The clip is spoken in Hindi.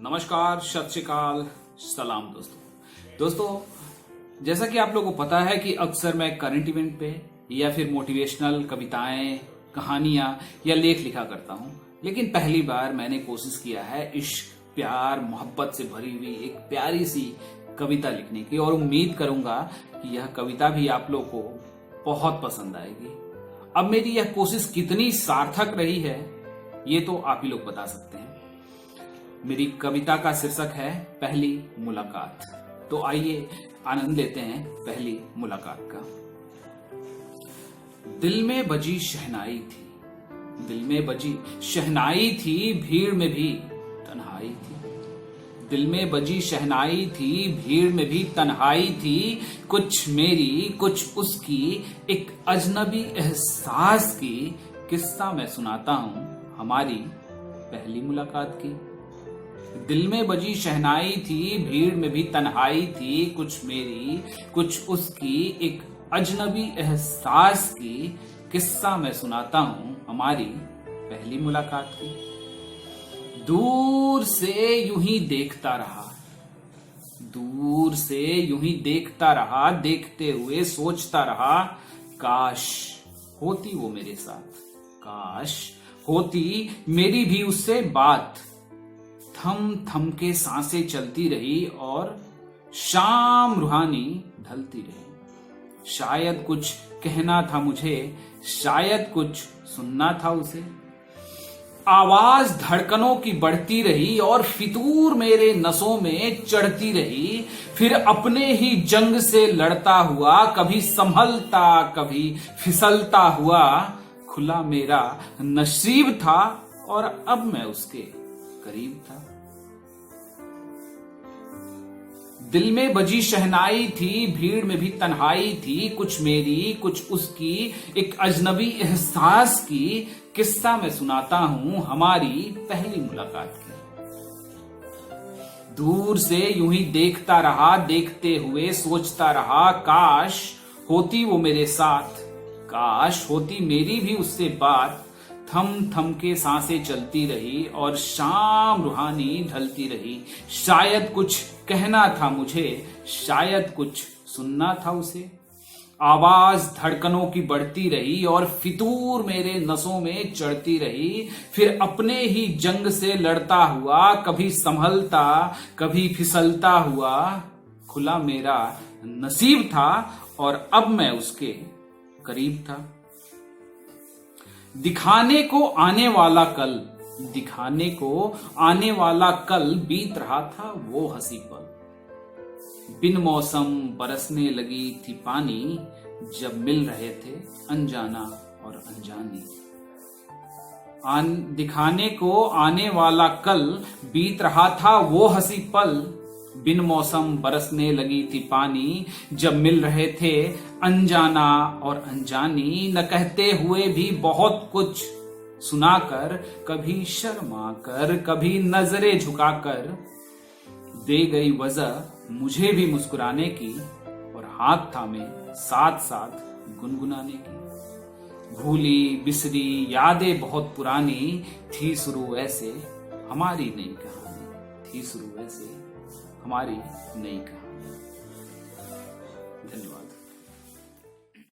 नमस्कार, सत श्री अकाल, सलाम दोस्तों। जैसा कि आप लोगों को पता है कि अक्सर मैं करंट इवेंट पे या फिर मोटिवेशनल कविताएं, कहानियां या लेख लिखा करता हूं, लेकिन पहली बार मैंने कोशिश किया है इश्क, प्यार, मोहब्बत से भरी हुई एक प्यारी सी कविता लिखने की और उम्मीद करूंगा कि यह कविता भी आप लोग को बहुत पसंद आएगी। अब मेरी यह कोशिश कितनी सार्थक रही है ये तो आप ही लोग बता सकते हैं। मेरी कविता का शीर्षक है पहली मुलाकात। तो आइए आनंद लेते हैं पहली मुलाकात का। दिल में बजी शहनाई थी, दिल में बजी शहनाई थी, भीड़ में भी तन्हाई थी। दिल में बजी शहनाई थी, भीड़ में भी तन्हाई थी। कुछ मेरी कुछ उसकी, एक अजनबी एहसास की किस्सा मैं सुनाता हूं हमारी पहली मुलाकात की। दिल में बजी शहनाई थी, भीड़ में भी तन्हाई थी। कुछ मेरी कुछ उसकी, एक अजनबी एहसास की किस्सा मैं सुनाता हूं हमारी पहली मुलाकात की। दूर से यूं ही देखता रहा, दूर से यूं ही देखता रहा, देखते हुए सोचता रहा, काश होती वो मेरे साथ, काश होती मेरी भी उससे बात। थम थम के सांसें चलती रही और शाम रूहानी ढलती रही। शायद कुछ कहना था मुझे, शायद कुछ सुनना था उसे। आवाज धड़कनों की बढ़ती रही और फितूर मेरे नसों में चढ़ती रही। फिर अपने ही जंग से लड़ता हुआ, कभी संभलता कभी फिसलता हुआ, खुला मेरा नसीब था और अब मैं उसके करीब था। दिल में बजी शहनाई थी, भीड़ में भी तन्हाई थी। कुछ मेरी कुछ उसकी, एक अजनबी एहसास की किस्सा मैं सुनाता हूं हमारी पहली मुलाकात की। दूर से यूं ही देखता रहा, देखते हुए सोचता रहा, काश होती वो मेरे साथ, काश होती मेरी भी उससे बात। थम थम के सांसें चलती रही और शाम रूहानी ढलती रही। शायद कुछ कहना था मुझे, शायद कुछ सुनना था उसे। आवाज धड़कनों की बढ़ती रही और फितूर मेरे नसों में चढ़ती रही। फिर अपने ही जंग से लड़ता हुआ, कभी संभलता कभी फिसलता हुआ, खुला मेरा नसीब था और अब मैं उसके करीब था। दिखाने को आने वाला कल, दिखाने को आने वाला कल, बीत रहा था वो हंसी पल। बिन मौसम बरसने लगी थी पानी, जब मिल रहे थे अनजाना और अनजानी। दिखाने को आने वाला कल, बीत रहा था वो हंसी पल। बिन मौसम बरसने लगी थी पानी, जब मिल रहे थे अनजाना और अनजानी। न कहते हुए भी बहुत कुछ सुनाकर, कभी शर्मा कर कभी नजरें झुकाकर, दे गई वजह मुझे भी मुस्कुराने की और हाथ थामे साथ साथ गुनगुनाने की। भूली बिसरी यादें बहुत पुरानी, थी शुरू ऐसे हमारी नई कहानी, थी शुरू ऐसे हमारी नई कहानी। धन्यवाद।